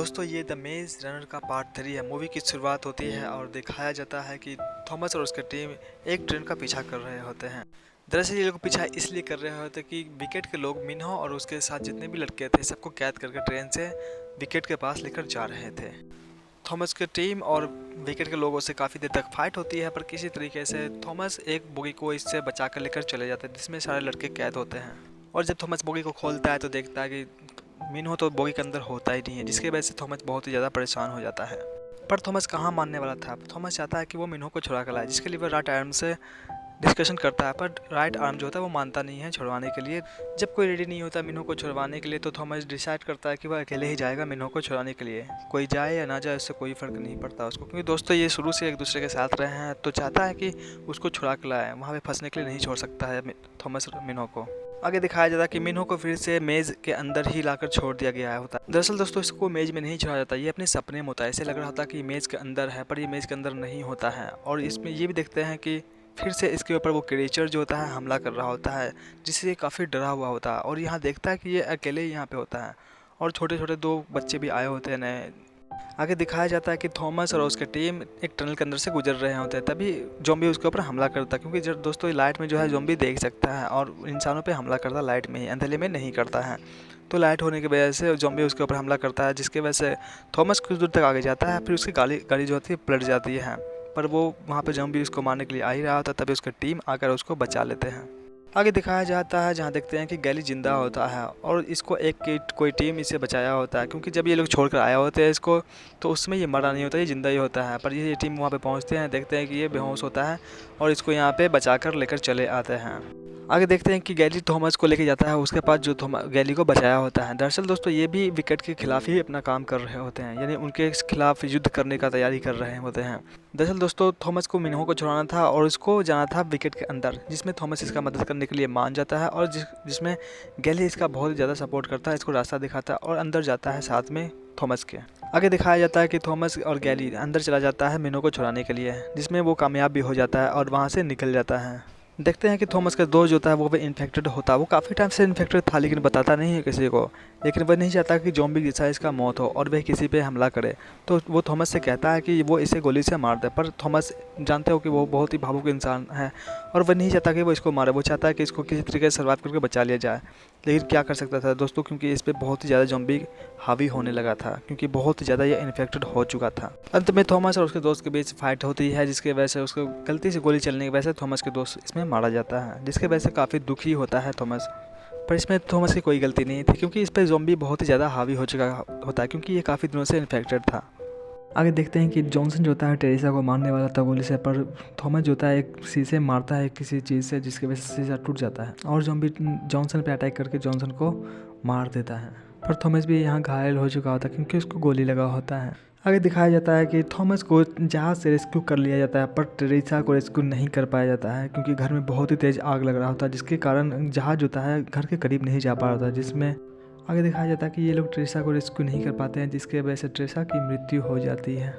दोस्तों ये द मेज रनर का पार्ट 3 है। मूवी की शुरुआत होती है और दिखाया जाता है कि थॉमस और उसकी टीम एक ट्रेन का पीछा कर रहे होते हैं। दरअसल ये लोग पीछा इसलिए कर रहे होते कि विकेट के लोग मिन्हो और उसके साथ जितने भी लड़के थे सबको कैद करके ट्रेन से विकेट के पास लेकर जा रहे थे। थॉमस की टीम और विकेट के लोगों से काफ़ी देर तक फाइट होती है, पर किसी तरीके से थॉमस एक बोगी को इससे बचा कर लेकर चले जाते हैं जिसमें सारे लड़के कैद होते हैं। और जब थॉमस बोगी को खोलता है तो देखता है कि मिन्हो तो बोगी के अंदर होता ही नहीं है, जिसकी वजह से थॉमस बहुत ही ज़्यादा परेशान हो जाता है। पर थॉमस कहाँ मानने वाला था। थॉमस चाहता है कि वो मिन्हो को छुड़ा कर लाए, जिसके लिए वो राइट आर्म से डिस्कशन करता है, पर राइट आर्म जो होता है वो मानता नहीं है छुड़वाने के लिए। जब कोई रेडी नहीं होता मिन्हो को छुड़वाने के लिए तो थॉमस डिसाइड करता है कि वह अकेले ही जाएगा मिन्हो को छुड़वाने के लिए। कोई जाए या ना जाए उससे कोई फ़र्क नहीं पड़ता उसको, क्योंकि दोस्तों ये शुरू से एक दूसरे के साथ रहे हैं, तो चाहता है कि उसको छुड़ा कर लाए। वहाँ पे फंसने के लिए नहीं छोड़ सकता है थॉमस मिन्हो को। आगे दिखाया जाता है कि मिन्हो को फिर से मेज़ के अंदर ही लाकर छोड़ दिया गया होता है। दरअसल दोस्तों इसको मेज़ में नहीं छोड़ा जाता, ये अपने सपने में होता है। ऐसे लग रहा होता है कि मेज़ के अंदर है, पर ये मेज़ के अंदर नहीं होता है। और इसमें ये भी देखते हैं कि फिर से इसके ऊपर वो क्रिएचर जो होता है हमला कर रहा होता है, जिससे ये काफ़ी डरा हुआ होता है। और यहाँ देखता है कि ये अकेले ही यहाँ पे होता है और छोटे छोटे 2 बच्चे भी आए होते हैं नए। आगे दिखाया जाता है कि थॉमस और उसकी टीम एक टनल के अंदर से गुजर रहे होते हैं, तभी ज़ॉम्बी उसके ऊपर हमला करता है। क्योंकि जब दोस्तों लाइट में जो है ज़ॉम्बी देख सकता है और इंसानों पे हमला करता है लाइट में ही, अंधेरे में नहीं करता है। तो लाइट होने की वजह से ज़ॉम्बी उसके ऊपर हमला करता है, जिसकी वजह से थॉमस कुछ दूर तक आगे जाता है। फिर उसकी गाड़ी जो होती है पलट जाती है, पर वो वहाँ पे ज़ॉम्बी उसको मारने के लिए आ ही रहा होता है, तभी उसकी टीम आकर उसको बचा लेते हैं। आगे दिखाया जाता है जहाँ देखते हैं कि गैली जिंदा होता है और इसको कोई टीम इसे बचाया होता है, क्योंकि जब ये लोग छोड़कर आया होते हैं इसको, तो उसमें ये मरा नहीं होता, ये जिंदा ही होता है। पर ये टीम वहाँ पे पहुँचते हैं, देखते हैं कि ये बेहोश होता है और इसको यहाँ पे बचाकर लेकर चले आते हैं। आगे देखते हैं कि गैली थॉमस को लेके जाता है उसके पास जो गैली को बचाया होता है। दरअसल दोस्तों ये भी विकेट के खिलाफ ही अपना काम कर रहे होते हैं, यानी उनके खिलाफ युद्ध करने का तैयारी कर रहे होते हैं। दरअसल दोस्तों थॉमस को मिन्हो को छुड़ाना था और उसको जाना था विकेट के अंदर, जिसमें थॉमस इसका मदद करने के लिए मान जाता है और जिसमें गैली इसका बहुत ज़्यादा सपोर्ट करता है, इसको रास्ता दिखाता है और अंदर जाता है साथ में थॉमस के। आगे दिखाया जाता है कि थॉमस और गैली अंदर चला जाता है मिन्हो को छुड़ाने के लिए, जिसमें वो कामयाब भी हो जाता है और वहाँ से निकल जाता है। देखते हैं कि थॉमस का दोस्त जो होता है वो भी इन्फेक्टेड होता है। वो काफ़ी टाइम से इन्फेक्टेड था लेकिन बताता नहीं है किसी को, लेकिन वह नहीं चाहता कि ज़ॉम्बी जैसा इसका मौत हो और वह किसी पे हमला करे। तो वो थॉमस से कहता है कि वो इसे गोली से मार दे, पर थॉमस जानते हो कि वो बहुत ही भावुक इंसान है और वह नहीं चाहता कि वो इसको मारे। वो चाहता है कि इसको किसी तरीके से सर्वाइव करके बचा लिया जाए, लेकिन क्या कर सकता था दोस्तों, क्योंकि इस पर बहुत ही ज़्यादा ज़ॉम्बी हावी होने लगा था, क्योंकि बहुत ही ज़्यादा ये इन्फेक्टेड हो चुका था। अंत में थॉमस और उसके दोस्त के बीच फाइट होती है, जिसकी वजह से उसको गलती से गोली चलने की वजह से थॉमस के दोस्त इसमें मारा जाता है, जिसकी वजह से काफ़ी दुखी होता है थॉमस। पर इसमें थॉमस की कोई गलती नहीं थी, क्योंकि इस पर ज़ॉम्बी बहुत ही ज़्यादा हावी हो चुका होता है, क्योंकि ये काफ़ी दिनों से इन्फेक्टेड था। आगे देखते हैं कि जॉनसन जो होता है टेरेसा को मारने वाला था गोली से, पर थॉमस जो होता है एक शीशे मारता है किसी चीज़ से, जिसकी वजह से शीशा टूट जाता है और ज़ॉम्बी जॉनसन पे अटैक करके जॉनसन को मार देता है। पर थॉमस भी यहाँ घायल हो चुका होता है, क्योंकि उसको गोली लगा होता है। आगे दिखाया जाता है कि थॉमस को जहाज़ से रेस्क्यू कर लिया जाता है, पर टेरेसा को रेस्क्यू नहीं कर पाया जाता है, क्योंकि घर में बहुत ही तेज़ आग लग रहा होता है, जिसके कारण जहाज़ होता है घर के करीब नहीं जा पा रहा था। जिसमें आगे दिखाया जाता है कि ये लोग टेरेसा को रेस्क्यू नहीं कर पाते हैं, जिसके वजह से टेरेसा की मृत्यु हो जाती है।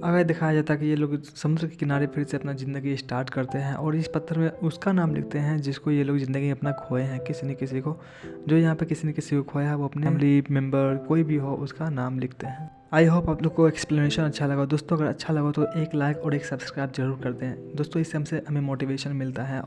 आगे दिखाया जाता है कि ये लोग समुद्र के किनारे फिर से अपना ज़िंदगी स्टार्ट करते हैं और इस पत्थर में उसका नाम लिखते हैं जिसको ये लोग ज़िंदगी में अपना खोए हैं। किसी न किसी को, जो यहाँ पे किसी न किसी को खोया है, वो अपने फैमिली मेम्बर कोई भी हो उसका नाम लिखते हैं। आई होप आप लोग को एक्सप्लेनेशन अच्छा लगा दोस्तों। अगर अच्छा लगा तो एक लाइक और एक सब्सक्राइब जरूर कर दें दोस्तों, इससे हमें मोटिवेशन मिलता है